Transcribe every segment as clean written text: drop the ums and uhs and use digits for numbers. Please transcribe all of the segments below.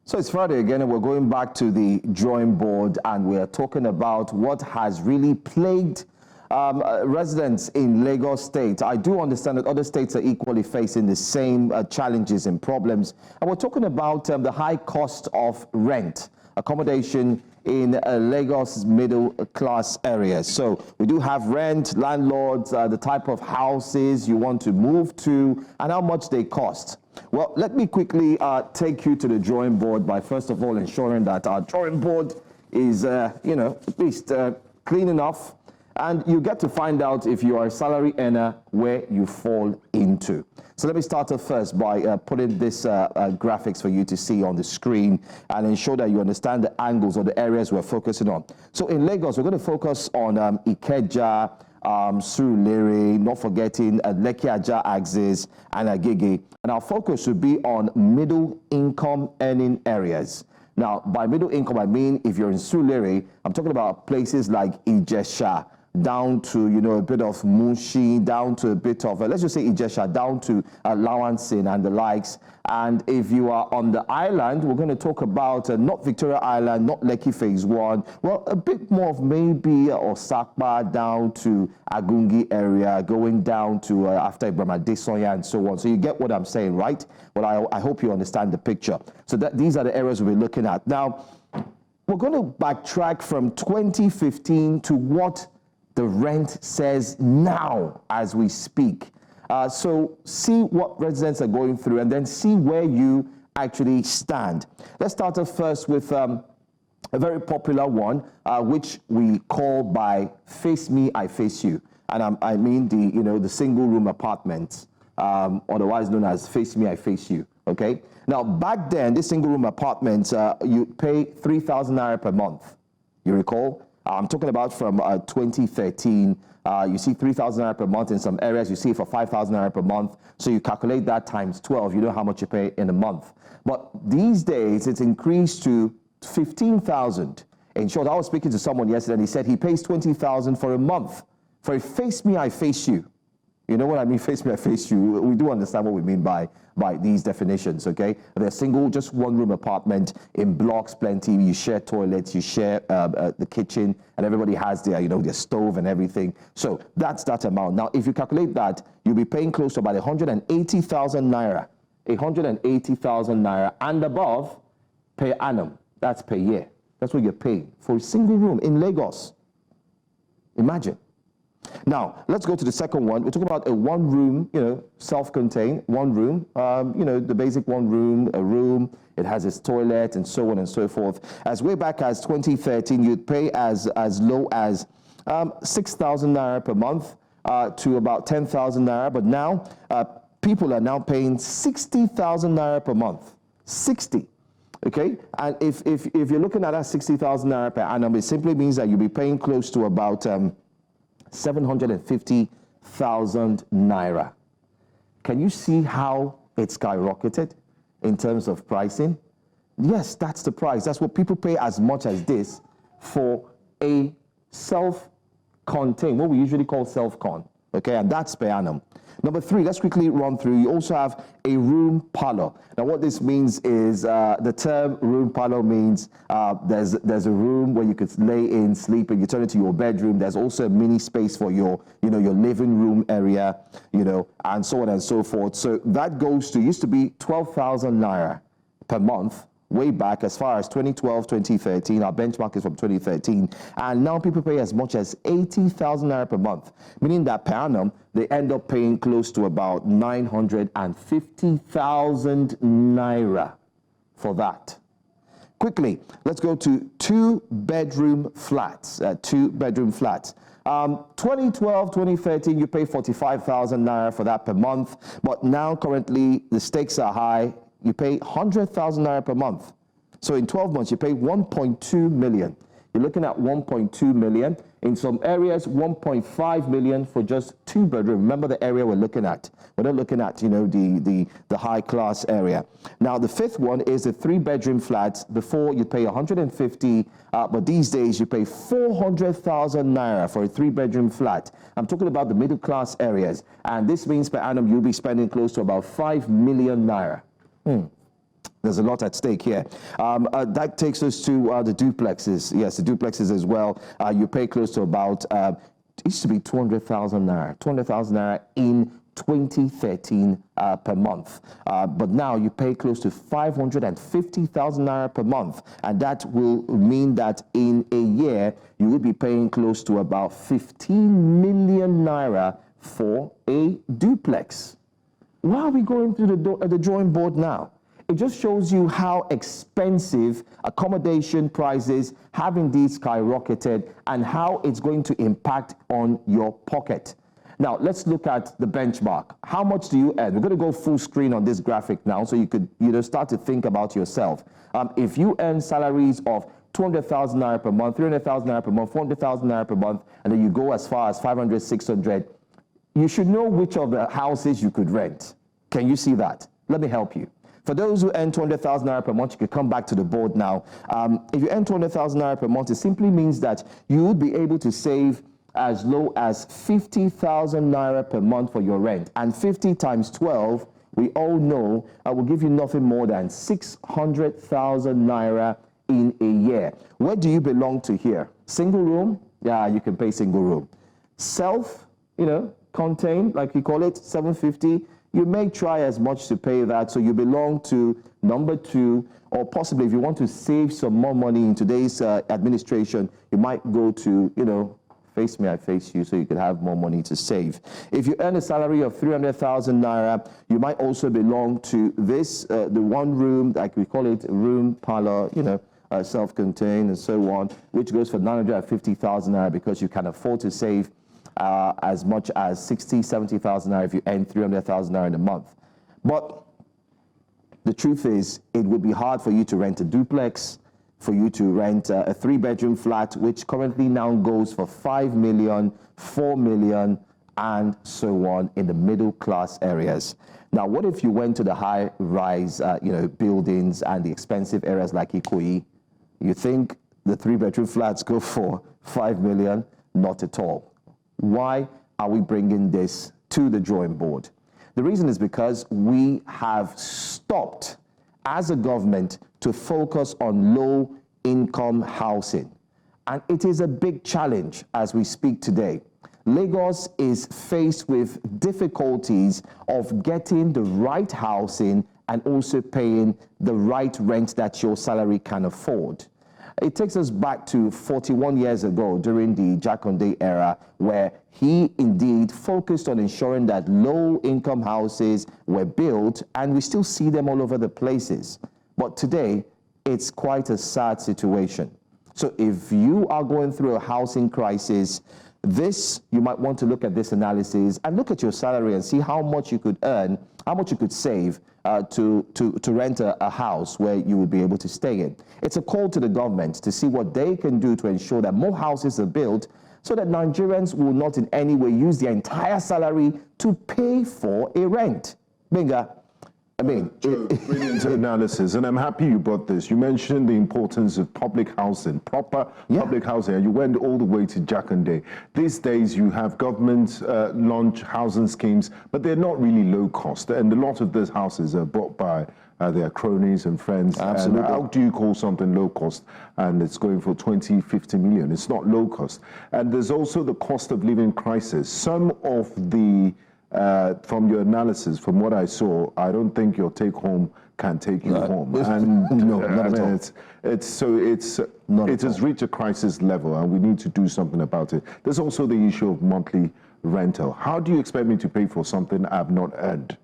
So it's Friday again, and we're going back to the drawing board, and we're talking about what has really plagued residents in Lagos State. I do understand that other states are equally facing the same challenges and problems. And we're talking about the high cost of rent, accommodation in Lagos middle class areas. So we do have rent, landlords, the type of houses you want to move to, and how much they cost. Well, let me quickly take you to the drawing board by first of all ensuring that our drawing board is, at least clean enough, and you get to find out if you are a salary earner where you fall into. So let me start off first by putting this graphics for you to see on the screen and ensure that you understand the angles or the areas we're focusing on. So in Lagos, we're going to focus on Ikeja, Surulere, not forgetting Lekki-Ajah axis and Agege. And our focus should be on middle income earning areas. Now, by middle income, I mean if you're in Surulere, I'm talking about places like Ikeja, down to, a bit of Mushi, down to a bit of, let's just say Ikeja, down to Hanson and the likes. And if you are on the island, we're going to talk about not Victoria Island, not Lekki Phase 1, well, a bit more of maybe Osakpa down to Agege area, going down to after Ibrahim Adesoya and so on. So you get what I'm saying, right? Well, I hope you understand the picture. So these are the areas we're looking at. Now, we're going to backtrack from 2015 to what the rent says now as we speak. So see what residents are going through and then see where you actually stand. Let's start off first with a very popular one, which we call by Face Me, I Face You. And I mean the single room apartments, otherwise known as Face Me, I Face You. Okay. Now, back then, this single room apartments, you pay 3,000 naira per month. You recall? I'm talking about from 2013. You see 3,000 naira per month in some areas. You see it for 5,000 naira per month. So you calculate that times 12. You know how much you pay in a month. But these days, it's increased to 15,000. In short, I was speaking to someone yesterday, and he said he pays 20,000 for a month for a Face Me, I Face You. You know what I mean? Face Me, I Face You. We do understand what we mean by these definitions, okay? They're single, just one room apartment in blocks, plenty. You share toilets, you share the kitchen, and everybody has their, their stove and everything. So that's that amount. Now, if you calculate that, you'll be paying close to about 180,000 naira. 180,000 naira and above per annum. That's per year. That's what you're paying for a single room in Lagos. Imagine. Now, let's go to the second one. We're talking about a one room, self-contained, one room, the basic one room, a room. It has its toilet and so on and so forth. As way back as 2013, you'd pay as low as 6,000 naira per month to about 10,000 naira. But now, people are now paying 60,000 naira per month. 60. Okay? And if you're looking at that 60,000 naira per annum, it simply means that you'll be paying close to about 750,000 naira. Can you see how it skyrocketed in terms of pricing? Yes, that's the price. That's what people pay as much as this for a self-contained, what we usually call self-con. Okay, and that's per annum. Number 3, let's quickly run through. You also have a room parlor. Now, what this means is the term room parlor means there's a room where you could lay in, sleep, and you turn it to your bedroom. There's also a mini space for your living room area, and so on and so forth. So that used to be 12,000 naira per month. Way back as far as 2012, 2013, our benchmark is from 2013, and now people pay as much as 80,000 naira per month, meaning that per annum, they end up paying close to about 950,000 naira for that. Quickly, let's go to two-bedroom flats. 2012, 2013, you pay 45,000 naira for that per month, but now currently the stakes are high. You pay 100,000 naira per month. So in 12 months, you pay 1.2 million. You're looking at 1.2 million. In some areas, 1.5 million for just 2-bedroom. Remember the area we're looking at. We're not looking at, the high class area. Now, the 5th one is a 3-bedroom flat. Before you pay 150, but these days you pay 400,000 naira for a 3-bedroom flat. I'm talking about the middle class areas. And this means per annum, you'll be spending close to about 5 million naira. There's a lot at stake here. That takes us to the duplexes. Yes, the duplexes as well. You pay close to about, it used to be 200,000 naira. 200,000 naira in 2013 per month. But now you pay close to 550,000 naira per month. And that will mean that in a year, you will be paying close to about 15 million naira for a duplex. Why are we going through the drawing board now? It just shows you how expensive accommodation prices have indeed skyrocketed and how it's going to impact on your pocket. Now, let's look at the benchmark. How much do you earn? We're going to go full screen on this graphic now so you could start to think about yourself. If you earn salaries of 200,000 naira per month, 300,000 naira per month, 400,000 naira per month, and then you go as far as 500, 600, you should know which of the houses you could rent. Can you see that? Let me help you. For those who earn 200,000 naira per month, you could come back to the board now. If you earn 200,000 naira per month, it simply means that you would be able to save as low as 50,000 naira per month for your rent. And 50 times 12, we all know, will give you nothing more than 600,000 naira in a year. Where do you belong to here? Single room? Yeah, you can pay single room. Self, contained, like you call it, 750. You may try as much to pay that, so you belong to number 2, or possibly if you want to save some more money in today's administration, you might go to, face me, I face you, so you could have more money to save. If you earn a salary of 300,000 naira, you might also belong to this, the one room, like we call it, room, parlor, self-contained and so on, which goes for 950,000 naira because you can afford to save as much as 60, 70,000 naira if you earn 300,000 naira in a month. But the truth is, it would be hard for you to rent a duplex, for you to rent a 3-bedroom flat, which currently now goes for 5 million, 4 million, and so on in the middle class areas. Now, what if you went to the high-rise, buildings and the expensive areas like Ikeja? You think the 3-bedroom flats go for 5 million? Not at all. Why are we bringing this to the drawing board? The reason is because we have stopped as a government to focus on low-income housing. And it is a big challenge as we speak today. Lagos is faced with difficulties of getting the right housing and also paying the right rent that your salary can afford. It takes us back to 41 years ago during the Jakande era, where he indeed focused on ensuring that low-income houses were built, and we still see them all over the places. But today, it's quite a sad situation. So if you are going through a housing crisis, you might want to look at this analysis and look at your salary and see how much you could earn, how much you could save to rent a house where you would be able to stay in. It's a call to the government to see what they can do to ensure that more houses are built so that Nigerians will not in any way use their entire salary to pay for a rent. Benga, brilliant analysis, and I'm happy you brought this. You mentioned the importance of public housing, proper public housing, and you went all the way to Jakande. These days, you have government launch housing schemes, but they're not really low cost, and a lot of those houses are bought by their cronies and friends. Absolutely. And how do you call something low cost and it's going for 20, 50 million? It's not low cost. And there's also the cost of living crisis. Some of the from your analysis, from what I saw, I don't think your take home can take you home. And no, not at all. It has reached a crisis level, and we need to do something about it. There's also the issue of monthly rental. How do you expect me to pay for something I've not earned?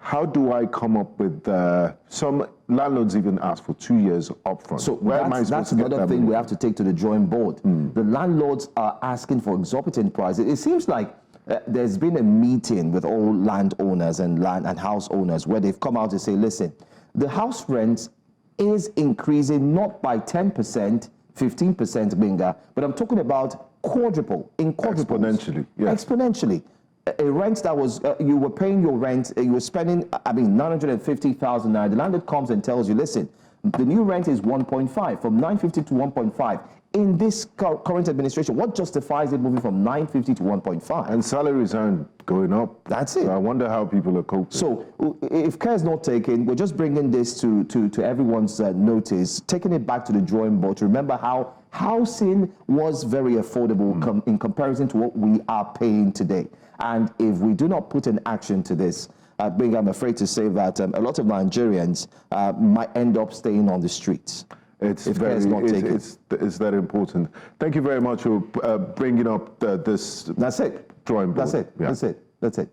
How do I come up with some landlords even ask for 2 years upfront? So that's another thing we have to take to the drawing board. The landlords are asking for exorbitant prices. It seems like there's been a meeting with all landowners and house owners where they've come out to say, listen, the house rent is increasing not by 10%, 15%, Benga, but I'm talking about quadruple, in quadruples. Exponentially, yeah. Exponentially. a rent that was, you were paying your rent, you were spending, 950,000 naira. The landlord comes and tells you, listen, the new rent is 1.5, from 950 to 1.5. In this current administration, what justifies it moving from 950 to 1.5? And salaries aren't going up. That's it. So I wonder how people are coping. So if care is not taken, we're just bringing this to everyone's notice, taking it back to the drawing board to remember how housing was very affordable in comparison to what we are paying today. And if we do not put an action to this, I'm afraid to say that a lot of Nigerians might end up staying on the streets. It's that important. Thank you very much for bringing up this. That's it. Drawing board. That's it. Yeah. That's it. That's it.